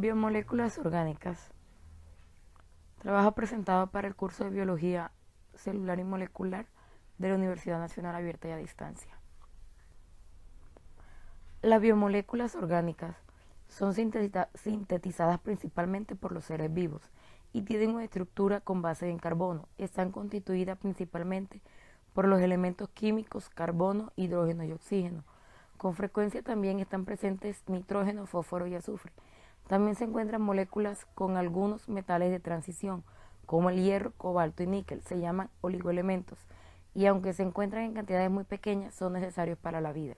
Biomoléculas orgánicas. Trabajo presentado para el curso de Biología Celular y Molecular de la Universidad Nacional Abierta y a Distancia. Las biomoléculas orgánicas son sintetizadas principalmente por los seres vivos y tienen una estructura con base en carbono. Están constituidas principalmente por los elementos químicos carbono, hidrógeno y oxígeno. Con frecuencia también están presentes nitrógeno, fósforo y azufre. También se encuentran moléculas con algunos metales de transición, como el hierro, cobalto y níquel. Se llaman oligoelementos y aunque se encuentran en cantidades muy pequeñas, son necesarios para la vida.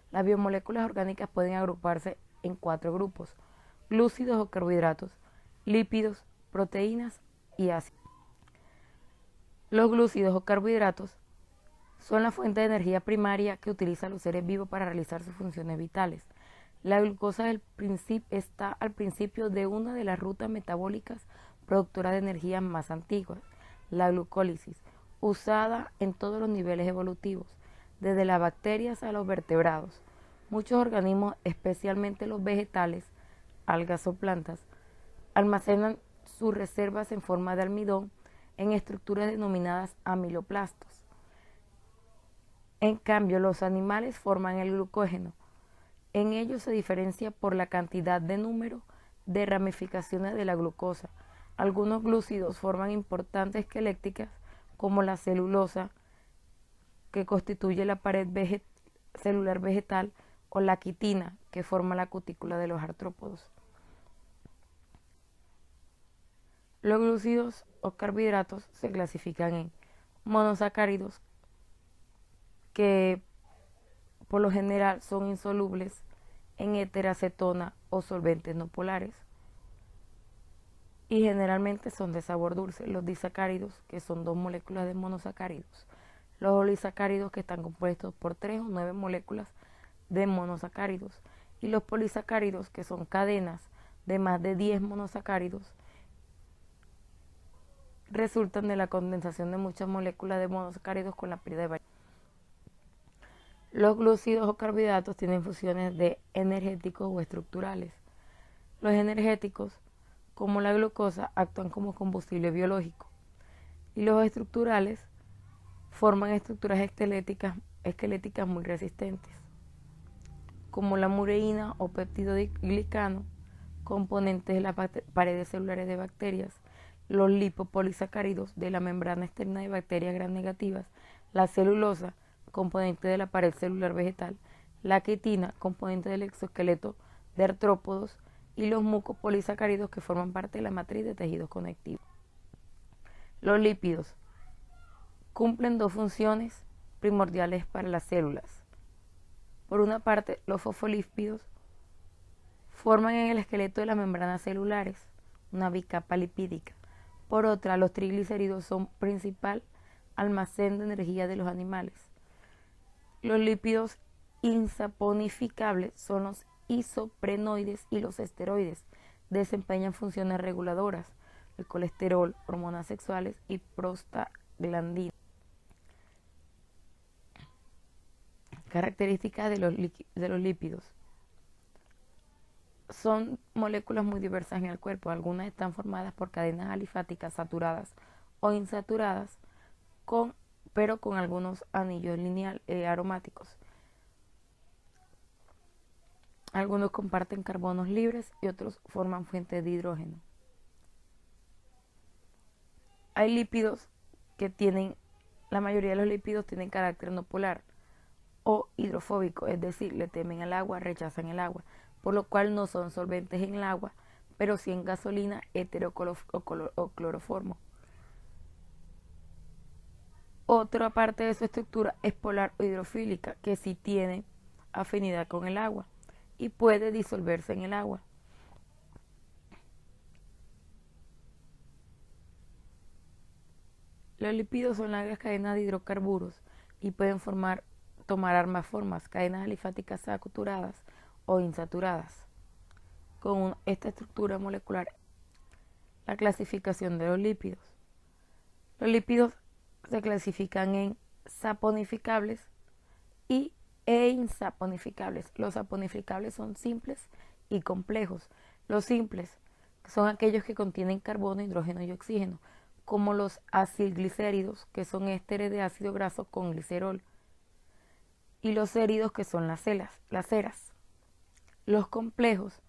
Las biomoléculas orgánicas pueden agruparse en 4 grupos: glúcidos o carbohidratos, lípidos, proteínas y ácidos. Los glúcidos o carbohidratos son la fuente de energía primaria que utilizan los seres vivos para realizar sus funciones vitales. La glucosa está al principio de una de las rutas metabólicas productoras de energía más antiguas, la glucólisis, usada en todos los niveles evolutivos, desde las bacterias a los vertebrados. Muchos organismos, especialmente los vegetales, algas o plantas, almacenan sus reservas en forma de almidón en estructuras denominadas amiloplastos. En cambio, los animales forman el glucógeno. En ellos se diferencia por la cantidad de número de ramificaciones de la glucosa. Algunos glúcidos forman importantes esqueléticas, como la celulosa, que constituye la pared celular vegetal, o la quitina, que forma la cutícula de los artrópodos. Los glúcidos o carbohidratos se clasifican en monosacáridos, que por lo general son insolubles en éter, acetona o solventes no polares y generalmente son de sabor dulce. Los disacáridos, que son 2 moléculas de monosacáridos. Los oligosacáridos, que están compuestos por 3 o 9 moléculas de monosacáridos. Y los polisacáridos, que son cadenas de más de 10 monosacáridos, resultan de la condensación de muchas moléculas de monosacáridos con la pérdida de varios. Los glúcidos o carbohidratos tienen funciones de energéticos o estructurales. Los energéticos, como la glucosa, actúan como combustible biológico. Y los estructurales forman estructuras esqueléticas muy resistentes, como la mureína o peptidoglicano, componentes de las paredes celulares de bacterias, los lipopolisacáridos de la membrana externa de bacterias gram negativas, la celulosa, componente de la pared celular vegetal, la quitina, componente del exoesqueleto de artrópodos, y los mucopolisacáridos, que forman parte de la matriz de tejidos conectivos. Los lípidos cumplen 2 funciones primordiales para las células. Por una parte, los fosfolípidos forman en el esqueleto de las membranas celulares una bicapa lipídica. Por otra, los triglicéridos son principal almacén de energía de los animales. Los lípidos insaponificables son los isoprenoides y los esteroides. Desempeñan funciones reguladoras, el colesterol, hormonas sexuales y prostaglandinas. Características de los lípidos. Son moléculas muy diversas en el cuerpo. Algunas están formadas por cadenas alifáticas saturadas o insaturadas, pero con algunos anillos aromáticos. Algunos comparten carbonos libres y otros forman fuentes de hidrógeno. Hay lípidos la mayoría de los lípidos tienen carácter no polar o hidrofóbico, es decir, le temen al agua, rechazan el agua, por lo cual no son solventes en el agua, pero sí en gasolina, éter o cloroformo. Otra parte de su estructura es polar o hidrofílica, que sí tiene afinidad con el agua y puede disolverse en el agua. Los lípidos son largas cadenas de hidrocarburos y pueden tomar ambas formas, cadenas alifáticas saturadas o insaturadas. Con esta estructura molecular, la clasificación de los lípidos. Los lípidos se clasifican en saponificables e insaponificables. Los saponificables son simples y complejos, Los simples, que son aquellos que contienen carbono, hidrógeno y oxígeno, como los acilglicéridos, que son ésteres de ácido graso con glicerol, y los séridos, que son las ceras. Los complejos,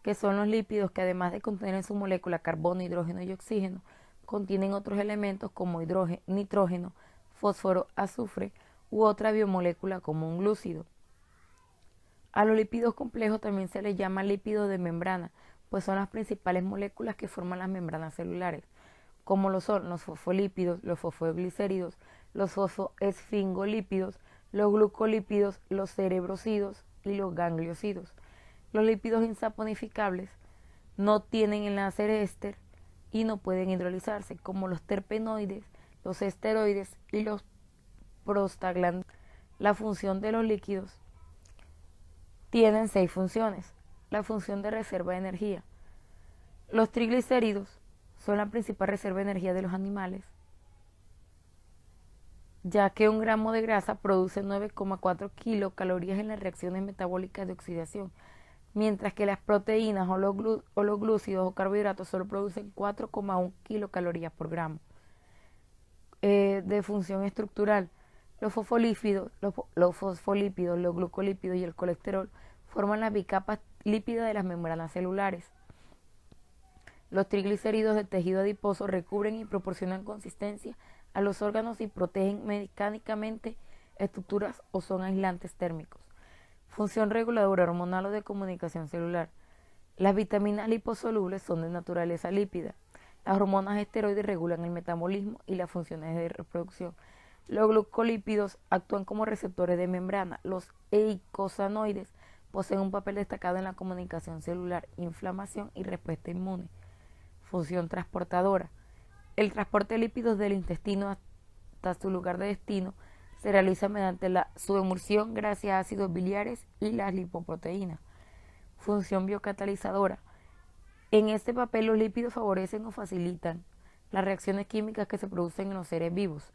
que son los lípidos que además de contener en su molécula carbono, hidrógeno y oxígeno, contienen otros elementos como nitrógeno, fósforo, azufre u otra biomolécula como un glúcido. A los lípidos complejos también se les llama lípidos de membrana, pues son las principales moléculas que forman las membranas celulares, como lo son los fosfolípidos, los fosfoglicéridos, los fosfoesfingolípidos, los glucolípidos, los cerebrosidos y los gangliosidos. Los lípidos insaponificables no tienen enlace éster y no pueden hidrolizarse, como los terpenoides, los esteroides y los prostaglandinos. La función de los líquidos tienen 6 funciones. La función de reserva de energía. Los triglicéridos son la principal reserva de energía de los animales, ya que un gramo de grasa produce 9,4 kilocalorías en las reacciones metabólicas de oxidación, mientras que las proteínas o los glúcidos o carbohidratos solo producen 4,1 kilocalorías por gramo. De función estructural, los fosfolípidos, los glucolípidos y el colesterol forman las bicapas lípidas de las membranas celulares. Los triglicéridos de tejido adiposo recubren y proporcionan consistencia a los órganos y protegen mecánicamente estructuras o son aislantes térmicos. Función reguladora hormonal o de comunicación celular. Las vitaminas liposolubles son de naturaleza lípida. Las hormonas esteroides regulan el metabolismo y las funciones de reproducción. Los glucolípidos actúan como receptores de membrana. Los eicosanoides poseen un papel destacado en la comunicación celular, inflamación y respuesta inmune. Función transportadora. El transporte de lípidos del intestino hasta su lugar de destino se realiza mediante su emulsión gracias a ácidos biliares y las lipoproteínas. Función biocatalizadora. En este papel los lípidos favorecen o facilitan las reacciones químicas que se producen en los seres vivos.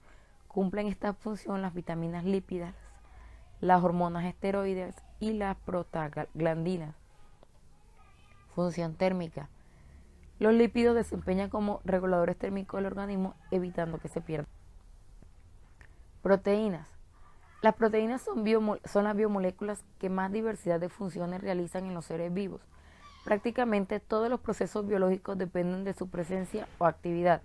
Cumplen esta función las vitaminas lípidas, las hormonas esteroides y las prostaglandinas. Función térmica. Los lípidos desempeñan como reguladores térmicos del organismo, evitando que se pierdan. Proteínas. Las proteínas son las biomoléculas que más diversidad de funciones realizan en los seres vivos. Prácticamente todos los procesos biológicos dependen de su presencia o actividad.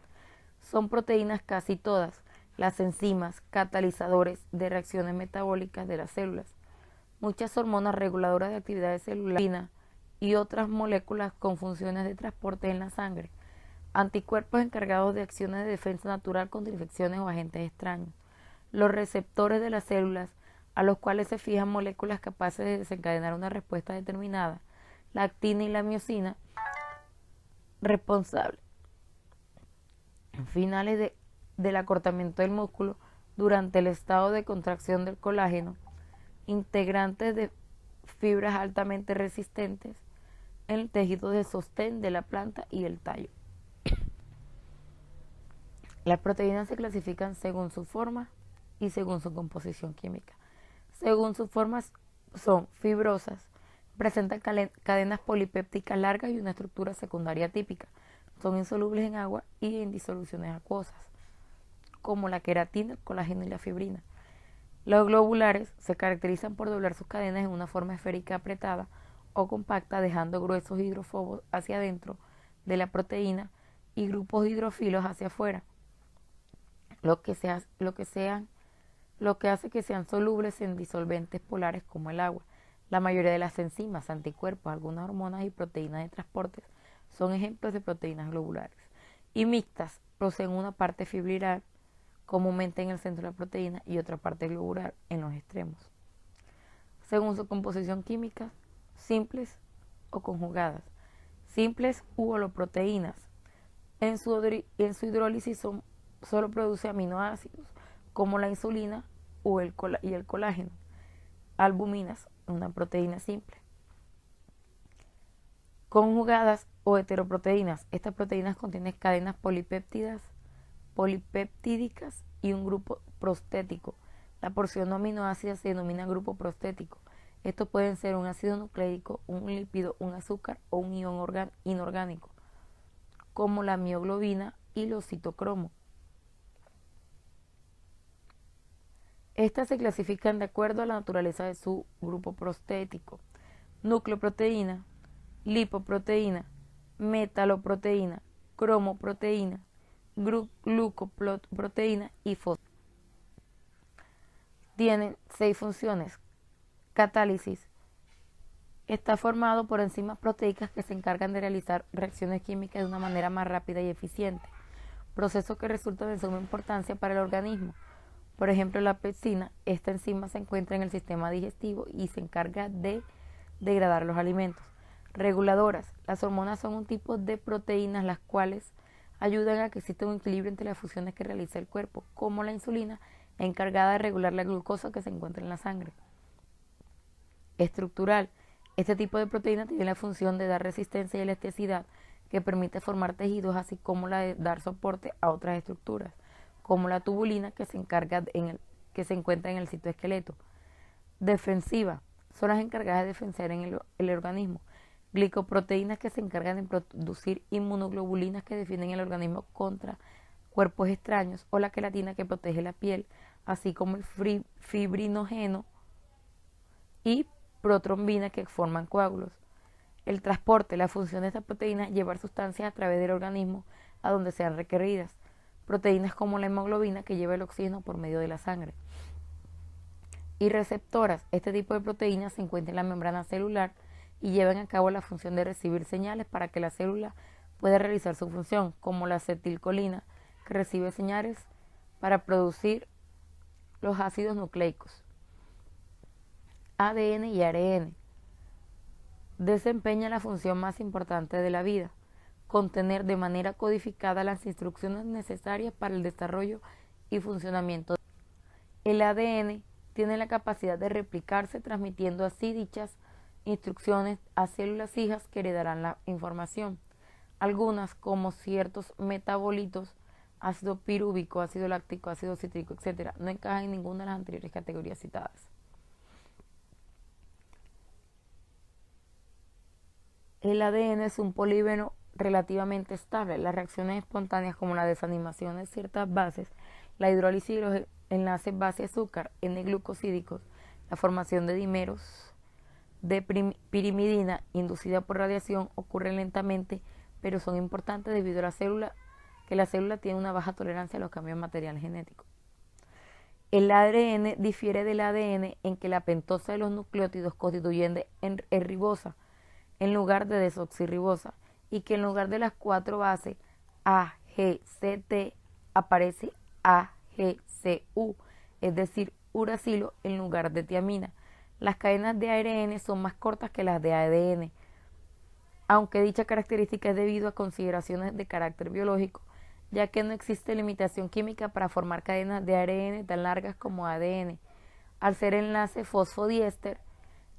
Son proteínas casi todas las enzimas, catalizadores de reacciones metabólicas de las células. Muchas hormonas reguladoras de actividades celulares y otras moléculas con funciones de transporte en la sangre. Anticuerpos encargados de acciones de defensa natural contra infecciones o agentes extraños. Los receptores de las células, a los cuales se fijan moléculas capaces de desencadenar una respuesta determinada. La actina y la miosina, responsables finales del acortamiento del músculo durante el estado de contracción del colágeno, integrantes de fibras altamente resistentes en el tejido de sostén de la planta y el tallo. Las proteínas se clasifican según su forma y según su composición química. Según sus formas son fibrosas, presentan cadenas polipépticas largas y una estructura secundaria típica. Son insolubles en agua y en disoluciones acuosas, como la queratina, el colágeno y la fibrina. Los globulares se caracterizan por doblar sus cadenas en una forma esférica apretada o compacta, dejando gruesos hidrófobos hacia adentro de la proteína y grupos hidrófilos hacia afuera, lo que hace que sean solubles en disolventes polares como el agua. La mayoría de las enzimas, anticuerpos, algunas hormonas y proteínas de transporte son ejemplos de proteínas globulares. Y mixtas, poseen una parte fibrilar comúnmente en el centro de la proteína y otra parte globular en los extremos. Según su composición química, simples o conjugadas. Simples u holoproteínas. En su hidrólisis solo produce aminoácidos como la insulina y el colágeno. Albuminas, una proteína simple. Conjugadas o heteroproteínas. Estas proteínas contienen cadenas polipeptídicas y un grupo prostético. La porción no aminoácida se denomina grupo prostético. Estos pueden ser un ácido nucleico, un lípido, un azúcar o un ion inorgánico, como la mioglobina y los citocromos. Estas se clasifican de acuerdo a la naturaleza de su grupo proteínico: nucleoproteína, lipoproteína, metaloproteína, cromoproteína, glucoproteína y fosfato. Tienen 6 funciones. Catálisis. Está formado por enzimas proteicas que se encargan de realizar reacciones químicas de una manera más rápida y eficiente, procesos que resultan de suma importancia para el organismo. Por ejemplo, la pepsina. Esta enzima se encuentra en el sistema digestivo y se encarga de degradar los alimentos. Reguladoras. Las hormonas son un tipo de proteínas las cuales ayudan a que exista un equilibrio entre las funciones que realiza el cuerpo, como la insulina, encargada de regular la glucosa que se encuentra en la sangre. Estructural. Este tipo de proteína tiene la función de dar resistencia y elasticidad que permite formar tejidos, así como la de dar soporte a otras estructuras, como la tubulina que se encuentra en el citoesqueleto. Defensiva. Son las encargadas de defender el organismo. Glicoproteínas que se encargan de producir inmunoglobulinas que defienden el organismo contra cuerpos extraños, o la queratina que protege la piel, así como el fibrinógeno y protrombina que forman coágulos. El transporte. La función de estas proteínas es llevar sustancias a través del organismo a donde sean requeridas. Proteínas como la hemoglobina que lleva el oxígeno por medio de la sangre. Y receptoras. Este tipo de proteínas se encuentran en la membrana celular y llevan a cabo la función de recibir señales para que la célula pueda realizar su función, como la acetilcolina, que recibe señales para producir los ácidos nucleicos. ADN y ARN. Desempeña la función más importante de la vida: contener de manera codificada las instrucciones necesarias para el desarrollo y funcionamiento. El ADN tiene la capacidad de replicarse, transmitiendo así dichas instrucciones a células hijas que heredarán la información. Algunas, como ciertos metabolitos, ácido pirúvico, ácido láctico, ácido cítrico, etc., no encajan en ninguna de las anteriores categorías citadas. El ADN es un polímero relativamente estable. Las reacciones espontáneas, como la desanimación de ciertas bases, la hidrólisis de los enlaces base-azúcar N-glucosídicos, la formación de dímeros de pirimidina inducida por radiación, ocurren lentamente, pero son importantes debido a que la célula tiene una baja tolerancia a los cambios materiales genéticos. El ARN difiere del ADN en que la pentosa de los nucleótidos constituyen ribosa en lugar de desoxirribosa, y que en lugar de las 4 bases A, G, C, T aparece A, G, C, U, es decir, uracilo en lugar de tiamina. Las cadenas de ARN son más cortas que las de ADN, aunque dicha característica es debido a consideraciones de carácter biológico, ya que no existe limitación química para formar cadenas de ARN tan largas como ADN. Al ser enlace fosfodiéster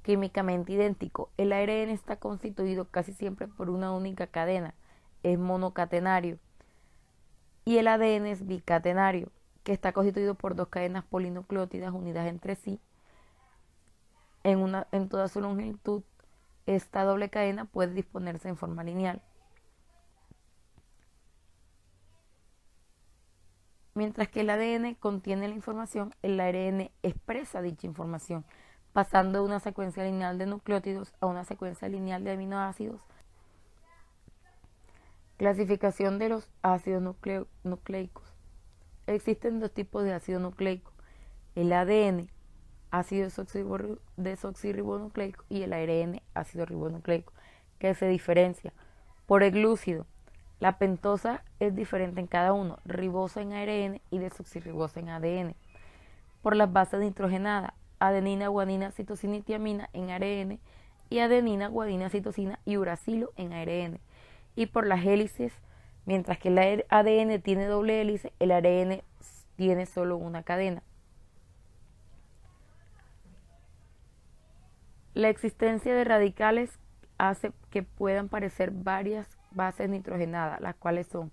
químicamente idéntico, el ARN está constituido casi siempre por una única cadena, es monocatenario, y el ADN es bicatenario, que está constituido por 2 cadenas polinucleótidas unidas entre sí en toda su longitud. Esta doble cadena puede disponerse en forma lineal. Mientras que el ADN contiene la información, el ARN expresa dicha información, pasando de una secuencia lineal de nucleótidos a una secuencia lineal de aminoácidos. Clasificación de los ácidos nucleicos. Existen 2 tipos de ácido nucleico: el ADN, ácido desoxirribonucleico, y el ARN, ácido ribonucleico, que se diferencia por el glúcido. La pentosa es diferente en cada uno: ribosa en ARN y desoxirribosa en ADN. Por las bases nitrogenadas: adenina, guanina, citosina y tiamina en ARN, y adenina, guanina, citosina y uracilo en ARN. Y por las hélices: mientras que el ADN tiene doble hélice, el ARN tiene solo una cadena. La existencia de radicales hace que puedan parecer varias bases nitrogenadas, las cuales son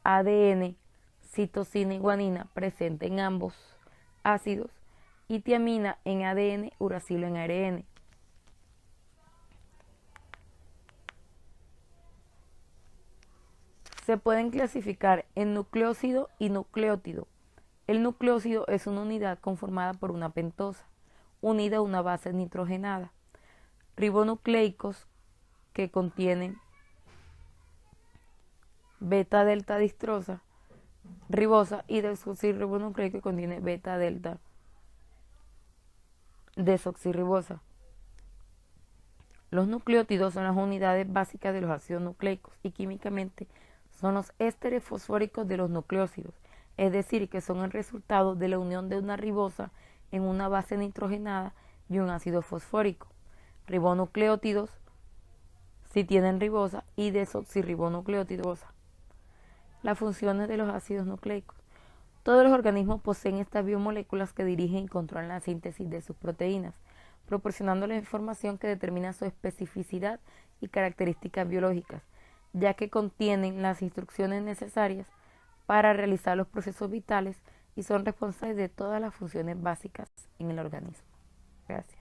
ADN, citosina y guanina, presentes en ambos ácidos, y tiamina en ADN, uracilo en ARN. Se pueden clasificar en nucleócido y nucleótido. El nucleócido es una unidad conformada por una pentosa, unida a una base nitrogenada, ribonucleicos que contienen beta-delta distrosa, ribosa y desoxirribonucleico que contiene beta-delta desoxirribosa. Los nucleótidos son las unidades básicas de los ácidos nucleicos y químicamente son los ésteres fosfóricos de los nucleósidos, es decir, que son el resultado de la unión de una ribosa en una base nitrogenada y un ácido fosfórico. Ribonucleótidos si tienen ribosa y desoxirribonucleotidosa. Las funciones de los ácidos nucleicos. Todos los organismos poseen estas biomoléculas que dirigen y controlan la síntesis de sus proteínas, proporcionando la información que determina su especificidad y características biológicas, ya que contienen las instrucciones necesarias para realizar los procesos vitales y son responsables de todas las funciones básicas en el organismo. Gracias.